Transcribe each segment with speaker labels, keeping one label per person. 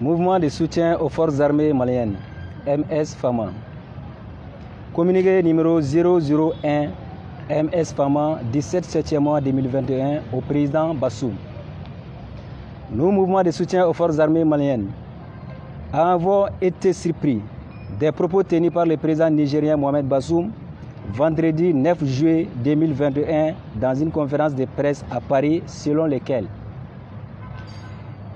Speaker 1: Mouvement de soutien aux forces armées maliennes, MS FAMA. Communiqué numéro 001 MS FAMA, 17 septembre 2021 au président Bassoum. Nous, mouvement de soutien aux forces armées maliennes, avons été surpris des propos tenus par le président nigérien Mohamed Bassoum vendredi 9 juillet 2021 dans une conférence de presse à Paris, selon lesquels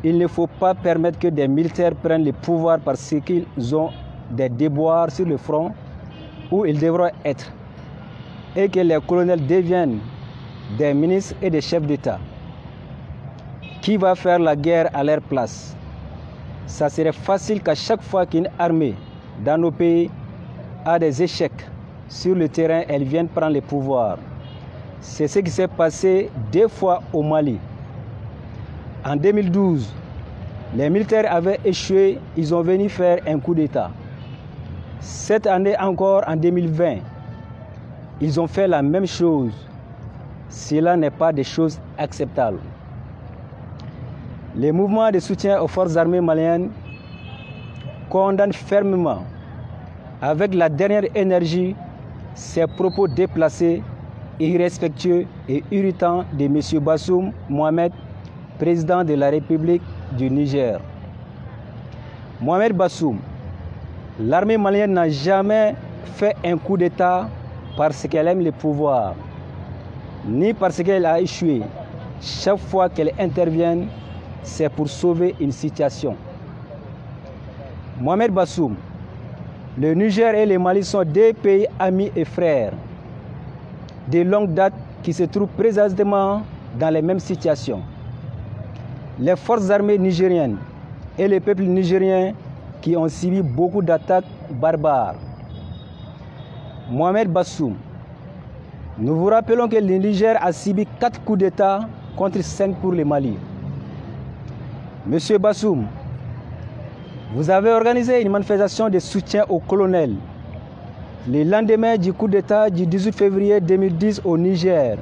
Speaker 1: il ne faut pas permettre que des militaires prennent le pouvoir parce qu'ils ont des déboires sur le front où ils devront être et que les colonels deviennent des ministres et des chefs d'État. Qui va faire la guerre à leur place? Ça serait facile qu'à chaque fois qu'une armée dans nos pays a des échecs sur le terrain, elle vienne prendre le pouvoir. C'est ce qui s'est passé 2 fois au Mali. En 2012, les militaires avaient échoué, ils ont venu faire un coup d'État. Cette année encore, en 2020, ils ont fait la même chose. Cela n'est pas des choses acceptables. Les mouvements de soutien aux forces armées maliennes condamnent fermement, avec la dernière énergie, ces propos déplacés, irrespectueux et irritants de M. Bassoum Mohamed, président de la République du Niger. Mohamed Bassoum, l'armée malienne n'a jamais fait un coup d'État parce qu'elle aime le pouvoir, ni parce qu'elle a échoué. Chaque fois qu'elle intervient, c'est pour sauver une situation. Mohamed Bassoum, le Niger et le Mali sont 2 pays amis et frères de longue date qui se trouvent précisément dans les mêmes situations. Les forces armées nigériennes et le peuple nigérien qui ont subi beaucoup d'attaques barbares. Mohamed Bassoum, nous vous rappelons que le Niger a subi 4 coups d'État contre 5 pour le Mali. Monsieur Bassoum, vous avez organisé une manifestation de soutien au colonel le lendemain du coup d'État du 18 février 2010 au Niger,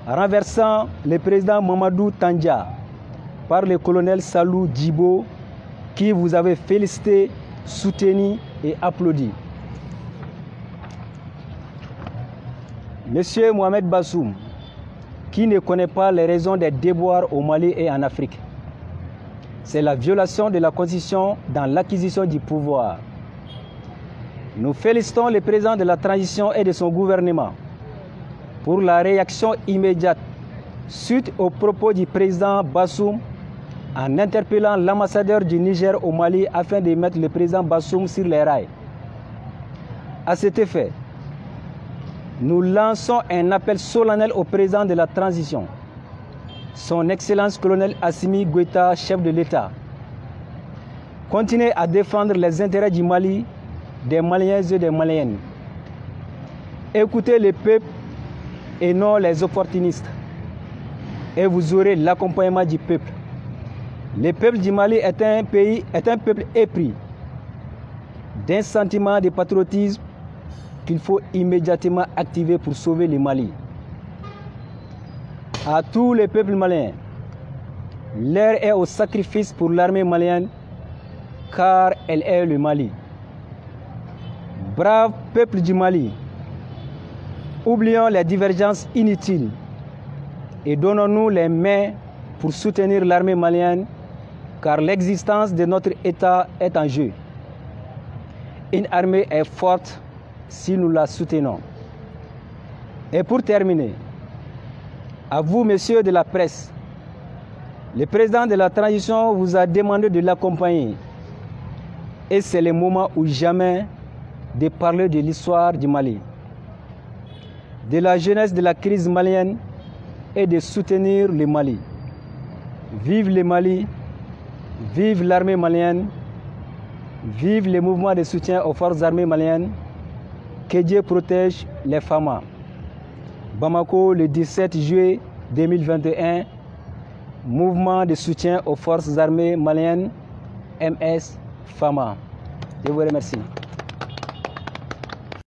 Speaker 1: renversant le président Mamadou Tandja par le colonel Salou Djibo, qui vous avait félicité, soutenu et applaudi. Monsieur Mohamed Bassoum, qui ne connaît pas les raisons des déboires au Mali et en Afrique, c'est la violation de la Constitution dans l'acquisition du pouvoir. Nous félicitons le président de la transition et de son gouvernement pour la réaction immédiate suite aux propos du président Bassoum en interpellant l'ambassadeur du Niger au Mali afin de mettre le président Bassoum sur les rails. À cet effet, nous lançons un appel solennel au président de la transition, son Excellence colonel Assimi Goïta, chef de l'État. Continuez à défendre les intérêts du Mali, des Maliens et des Maliennes. Écoutez le peuple et non les opportunistes. Et vous aurez l'accompagnement du peuple. Le peuple du Mali est un peuple épris d'un sentiment de patriotisme qu'il faut immédiatement activer pour sauver le Mali. À tous les peuples maliens, l'heure est au sacrifice pour l'armée malienne, car elle est le Mali. Brave peuple du Mali, oublions les divergences inutiles et donnons-nous les mains pour soutenir l'armée malienne, car l'existence de notre État est en jeu. Une armée est forte si nous la soutenons. Et pour terminer, à vous, messieurs de la presse, le président de la transition vous a demandé de l'accompagner. Et c'est le moment ou jamais de parler de l'histoire du Mali, de la jeunesse de la crise malienne et de soutenir le Mali. Vive le Mali, vive l'armée malienne, vive le mouvement de soutien aux forces armées maliennes. Que Dieu protège les FAMA. Bamako, le 17 juillet 2021, mouvement de soutien aux forces armées maliennes, MS FAMA. Je vous remercie.